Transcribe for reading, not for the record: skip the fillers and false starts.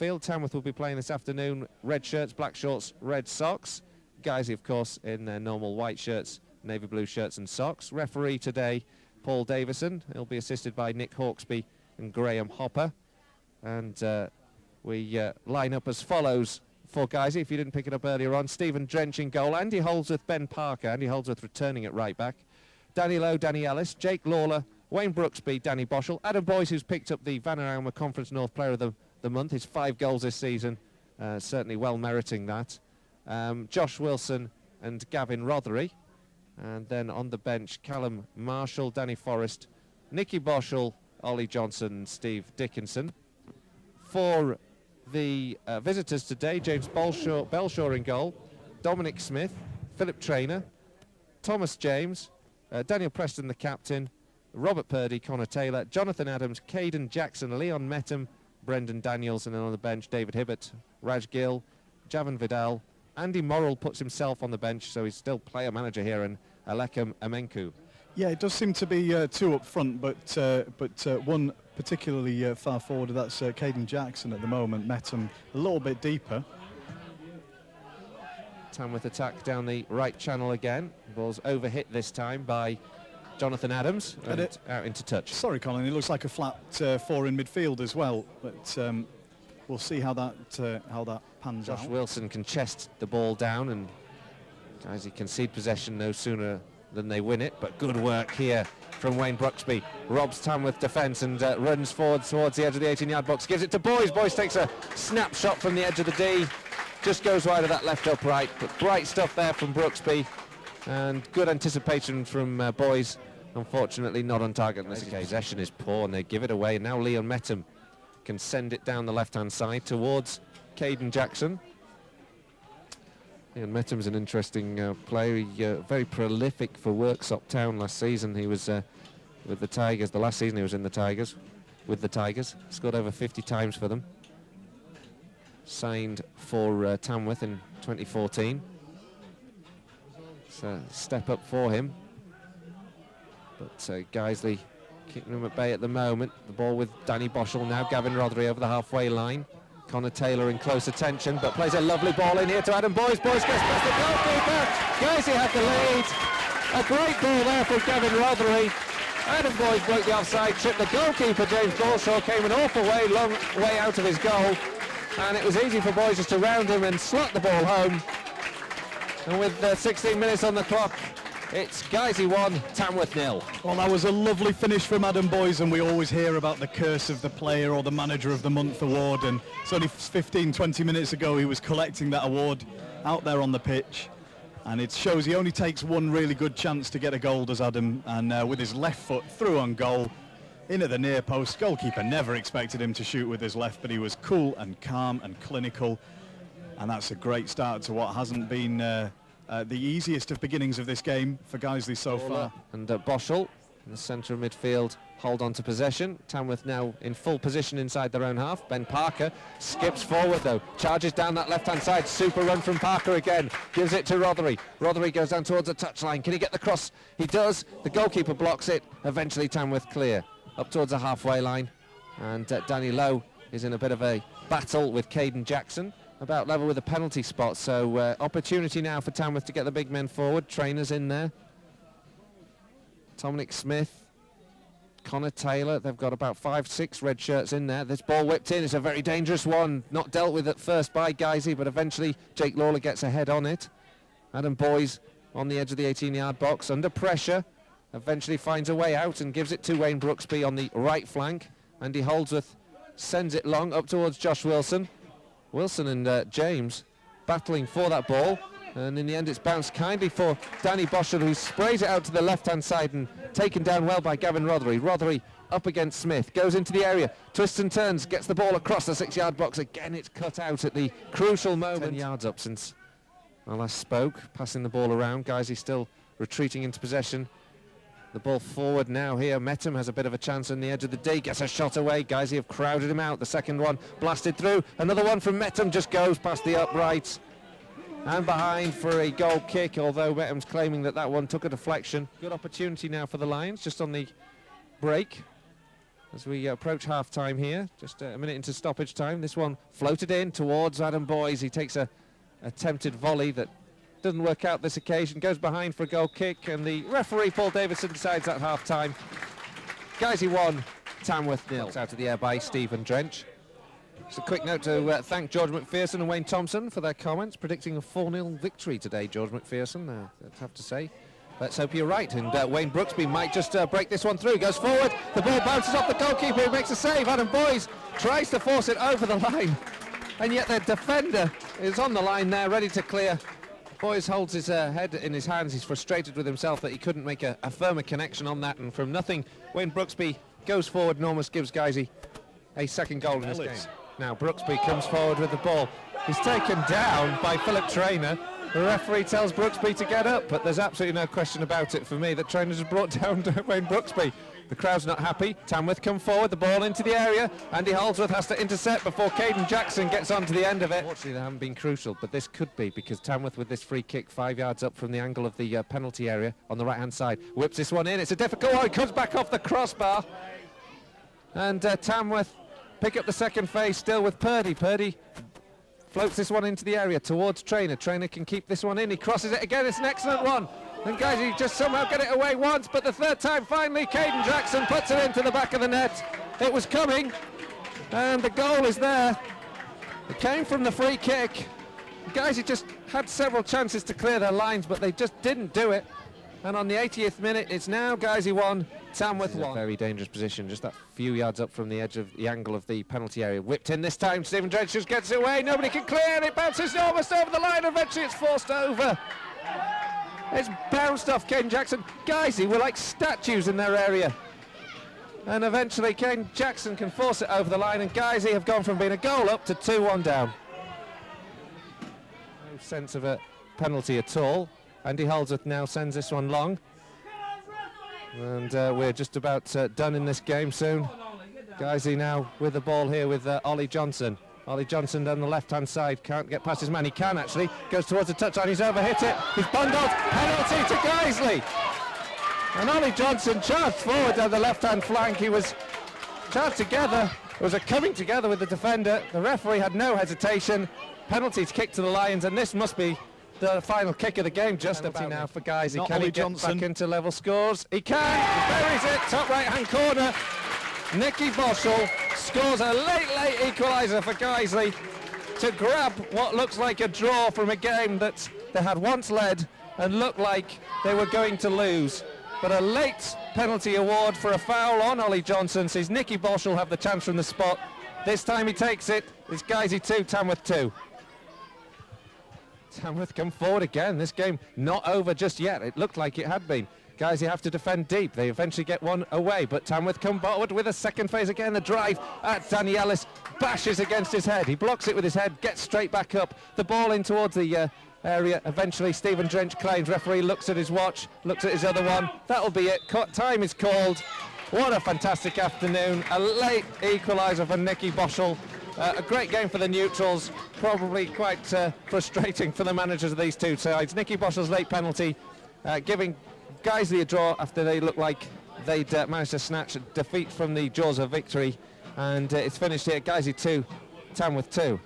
midfield. Tamworth will be playing this afternoon. Red shirts, black shorts, red socks. Guiseley, of course, in their normal white shirts, navy blue shirts and socks. Referee today, Paul Davison. He'll be assisted by Nick Hawksby and Graham Hopper. And we line up as follows for Guiseley, if you didn't pick it up earlier on. Stephen Drench in goal. Andy Holdsworth, Ben Parker. Andy Holdsworth returning at right back. Danny Lowe, Danny Ellis, Jake Lawler, Wayne Brooksby, Danny Boschel. Adam Boyce, who's picked up the Vanarama Conference North Player of the Month. His 5 goals this season, certainly well meriting that. Josh Wilson and Gavin Rothery. And then on the bench, Callum Marshall, Danny Forrest, Nicky Boschel, Ollie Johnson and Steve Dickinson. For the visitors today, James Belshaw in goal, Dominic Smith, Philip Traynor, Thomas James, Daniel Preston the captain, Robert Purdy, Connor Taylor, Jonathan Adams, Caden Jackson, Leon Metham, Brendan Daniels, and then on the bench David Hibbert, Raj Gill, Javan Vidal. Andy Morrill puts himself on the bench, so he's still player manager here, and Alekem Amenku. Yeah, it does seem to be 2 up front, but one particularly far forward, that's Caden Jackson at the moment. Metham a little bit deeper. Tamworth attack down the right channel again. Ball's overhit this time by Jonathan Adams and out into touch. Sorry, Colin, it looks like a flat 4 in midfield as well, but we'll see how that pans out. Josh Wilson can chest the ball down, and guys, he concede possession no sooner than they win it, but good work here from Wayne Brooksby. Robs Tamworth defence and runs forward towards the edge of the 18-yard box, gives it to Boyes. Boyes takes a snapshot from the edge of the D, just goes wide of that left upright, but bright stuff there from Brooksby, and good anticipation from Boyes. Unfortunately not on target on this occasion. Possession is poor and they give it away, and now Leon Metham can send it down the left-hand side towards Caden Jackson. Leon Metham's an interesting player. He very prolific for Worksop Town last season. He was with the Tigers. The last season he was in the Tigers, with the Tigers. Scored over 50 times for them. Signed for Tamworth in 2014. So step up for him. But Guiseley keeping him at bay at the moment. The ball with Danny Boschel now. Gavin Rothery over the halfway line. Connor Taylor in close attention, but plays a lovely ball in here to Adam Boyes. Boyes gets past the goalkeeper. Guiseley had the lead. A great ball there from Gavin Rothery. Adam Boyes broke the offside trip. The goalkeeper, James Balshaw, came an awful way, long way out of his goal. And it was easy for Boyes just to round him and slot the ball home. And with 16 minutes on the clock, it's Guiseley 1, Tamworth 0. Well, that was a lovely finish from Adam Boyes, and we always hear about the curse of the player or the manager of the month award, and it's only 15-20 minutes ago he was collecting that award out there on the pitch, and it shows he only takes one really good chance to get a goal, does Adam, and with his left foot through on goal, in at the near post. Goalkeeper never expected him to shoot with his left, but he was cool and calm and clinical, and that's a great start to what hasn't been the easiest of beginnings of this game for Guiseley so far. And Boschel in the centre of midfield hold on to possession. Tamworth now in full position inside their own half. Ben Parker skips forward though, charges down that left hand side. Super run from Parker again, gives it to Rothery. Rothery goes down towards the touchline. Can he get the cross? He does. The goalkeeper blocks it. Eventually Tamworth clear up towards the halfway line, and Danny Lowe is in a bit of a battle with Caden Jackson, about level with a penalty spot, so opportunity now for Tamworth to get the big men forward. Trainers in there. Dominic Smith, Connor Taylor, they've got about 5-6 red shirts in there. This ball whipped in, it's a very dangerous one, not dealt with at first by Guiseley, but eventually Jake Lawler gets ahead on it. Adam Boyes on the edge of the 18-yard box, under pressure, eventually finds a way out and gives it to Wayne Brooksby on the right flank. Andy Holdsworth sends it long up towards Josh Wilson. Wilson and James battling for that ball, and in the end it's bounced kindly for Danny Boschel, who sprays it out to the left-hand side and taken down well by Gavin Rothery. Rothery up against Smith, goes into the area, twists and turns, gets the ball across the 6-yard box. Again, it's cut out at the crucial moment. 10 yards up since I last spoke, passing the ball around. Guiseley still retreating into possession. The ball forward now here. Metham has a bit of a chance on the edge of the D, gets a shot away. Guiseley have crowded him out. The second one blasted through. Another one from Metham just goes past the uprights and behind for a goal kick, although Metham's claiming that that one took a deflection. Good opportunity now for the Lions, just on the break. as we approach half-time here. Just a minute into stoppage time. This one floated in towards Adam Boyes. He takes a attempted volley that doesn't work out this occasion, goes behind for a goal kick, and the referee, Paul Davison, decides at half-time. Guiseley 1, Tamworth 0. Out of the air by Stephen Drench. Just a quick note to thank George McPherson and Wayne Thompson for their comments, predicting a 4-0 victory today, George McPherson, I'd have to say. Let's hope you're right, and Wayne Brooksby might just break this one through. Goes forward, the ball bounces off the goalkeeper, who makes a save. Adam Boyes tries to force it over the line, and yet the defender is on the line there, ready to clear. Boyes holds his head in his hands. He's frustrated with himself that he couldn't make a firmer connection on that, and from nothing, Wayne Brooksby goes forward and almost gives Guiseley a second goal in this game. Now Brooksby comes forward with the ball. He's taken down by Philip Traynor. The referee tells Brooksby to get up, but there's absolutely no question about it for me that Traynor has brought down Wayne Brooksby. The crowd's not happy. Tamworth come forward, the ball into the area. Andy Holdsworth has to intercept before Caden Jackson gets onto the end of it. Fortunately, they haven't been crucial, but this could be, because Tamworth, with this free kick 5 yards up from the angle of the penalty area on the right-hand side, whips this one in. It's a difficult one. It comes back off the crossbar. And Tamworth pick up the second phase still with Purdy. Purdy floats this one into the area towards Traynor. Traynor can keep this one in. He crosses it again. It's an excellent one. And guys, he just somehow get it away once, but the third time finally Caden Jackson puts it into the back of the net. It was coming, and the goal is there. It came from the free kick. Guys, he just had several chances to clear their lines, but they just didn't do it. And on the 80th minute, it's now Guiseley 1, Tamworth 1. Very dangerous position, just that few yards up from the edge of the angle of the penalty area. Whipped in this time, Stephen Drench just gets it away. Nobody can clear, and it bounces almost over the line. Eventually, it's forced over. It's bounced off Caden Jackson. Guiseley were like statues in their area. And eventually, Caden Jackson can force it over the line, and Guiseley have gone from being a goal up to 2-1 down. No sense of a penalty at all. Andy Holdsworth now sends this one long. And we're just about done in this game soon. Guiseley now with the ball here with Ollie Johnson. Ollie Johnson down the left-hand side, can't get past his man. He can actually, goes towards the touchline, he's overhit it. He's bundled, penalty to Guiseley. And Ollie Johnson charged forward down the left-hand flank. He was charged together, it was a coming together with the defender. The referee had no hesitation. Penalty to kick to the Lions, and this must be the final kick of the game, just about now for Guiseley. Can he get back into level scores? He can, he buries it, top right-hand corner. Nicky Boschel scores a late equaliser for Guiseley to grab what looks like a draw from a game that they had once led and looked like they were going to lose. But a late penalty award for a foul on Ollie Johnson sees Nicky Boschel have the chance from the spot. This time he takes it. It's Guiseley 2, Tamworth 2. Tamworth come forward again. This game not over just yet. It looked like it had been. Guiseley have to defend deep. They eventually get one away, but Tamworth come forward with a second phase again. The drive at Danny Ellis bashes against his head. He blocks it with his head, gets straight back up. The ball in towards the area. Eventually, Stephen Drench claims. Referee looks at his watch, looks at his other one. That'll be it. Time is called. What a fantastic afternoon. A late equaliser for Nicky Boschel. A great game for the neutrals. Probably quite frustrating for the managers of these two sides. Nicky Boschel's late penalty giving Guiseley a draw after they looked like they'd managed to snatch a defeat from the jaws of victory. And it's finished here. Guiseley 2, Tamworth 2.